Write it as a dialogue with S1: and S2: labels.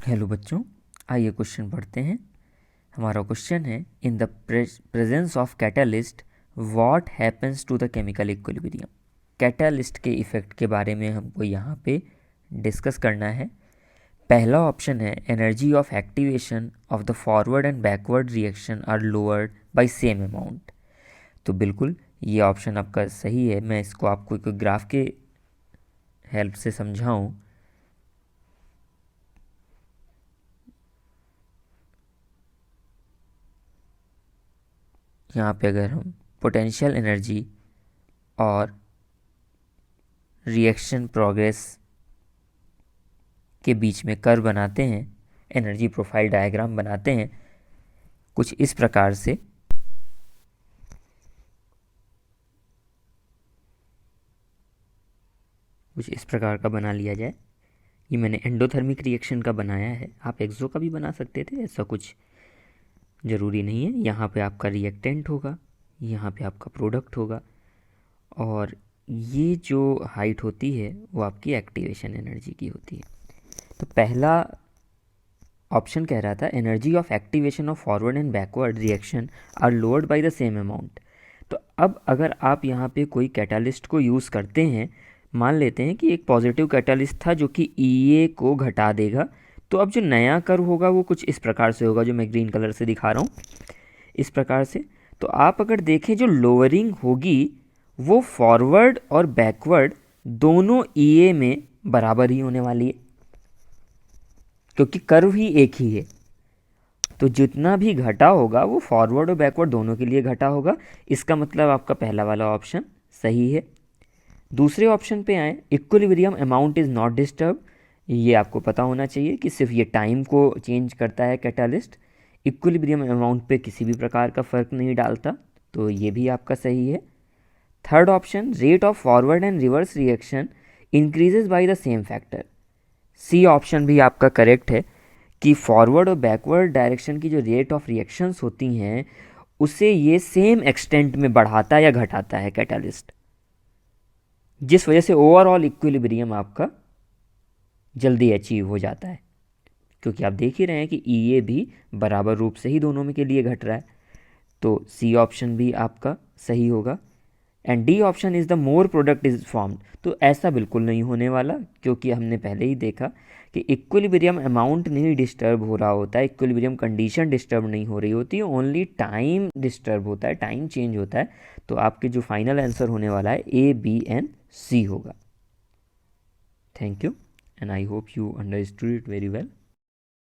S1: Hello बच्चों, आइए question पढ़ते हैं। हमारा क्वेश्चन है, in the presence of catalyst what happens to the chemical equilibrium. Catalyst के इफ़ेक्ट के बारे में हमको यहाँ पे डिस्कस करना है। पहला ऑप्शन है, energy of activation of the forward and backward reaction are lowered by same amount. तो बिल्कुल ये ऑप्शन आपका सही है। मैं इसको आपको एक ग्राफ के हेल्प से समझाऊँ। यहाँ पे अगर हम पोटेंशियल एनर्जी और रिएक्शन प्रोग्रेस के बीच में कर्व बनाते हैं, एनर्जी प्रोफाइल डायग्राम बनाते हैं कुछ इस प्रकार से। कुछ इस प्रकार का बना लिया जाए। ये मैंने एंडोथर्मिक रिएक्शन का बनाया है, आप एक्सो का भी बना सकते थे, ऐसा कुछ ज़रूरी नहीं है। यहाँ पे आपका रिएक्टेंट होगा, यहाँ पे आपका प्रोडक्ट होगा, और ये जो हाइट होती है वो आपकी एक्टिवेशन एनर्जी की होती है। तो पहला ऑप्शन कह रहा था, energy of activation of forward and backward reaction are lowered by the same amount. तो अब अगर आप यहाँ पे कोई कैटालिस्ट को यूज़ करते हैं, मान लेते हैं कि एक पॉजिटिव कैटालिस्ट था जो कि EA को घटा देगा, तो अब जो नया कर्व होगा वो कुछ इस प्रकार से होगा, जो मैं ग्रीन कलर से दिखा रहा हूँ, इस प्रकार से। तो आप अगर देखें, जो लोअरिंग होगी वो फॉरवर्ड और बैकवर्ड दोनों EA में बराबर ही होने वाली है, क्योंकि कर्व ही एक ही है। तो जितना भी घटा होगा वो फॉरवर्ड और बैकवर्ड दोनों के लिए घटा होगा। इसका मतलब आपका पहला वाला ऑप्शन सही है। दूसरे ऑप्शन पे आए, equilibrium amount is not disturb. ये आपको पता होना चाहिए कि सिर्फ ये टाइम को चेंज करता है कैटालिस्ट, इक्विलिब्रियम अमाउंट पे किसी भी प्रकार का फ़र्क नहीं डालता, तो ये भी आपका सही है। Third option, rate of forward and reverse reaction increases by the same factor. C option भी आपका करेक्ट है कि फॉरवर्ड और बैकवर्ड डायरेक्शन की जो रेट ऑफ रिएक्शंस होती हैं उसे ये सेम एक्सटेंट में बढ़ाता या घटाता है कैटालिस्ट, जिस वजह से ओवरऑल इक्विलिब्रियम आपका जल्दी अचीव हो जाता है। क्योंकि आप देख ही रहे हैं कि EA भी बराबर रूप से ही दोनों में के लिए घट रहा है, तो सी ऑप्शन भी आपका सही होगा। And D option is the more product is formed. तो ऐसा बिल्कुल नहीं होने वाला, क्योंकि हमने पहले ही देखा कि इक्विलिब्रियम अमाउंट नहीं डिस्टर्ब हो रहा होता है, इक्विलिब्रियम कंडीशन डिस्टर्ब नहीं हो रही होती, ओनली टाइम डिस्टर्ब होता है, टाइम चेंज होता है। तो आपके जो फाइनल आंसर होने वाला है A, B एंड C होगा। Thank you and I hope you understood it very well.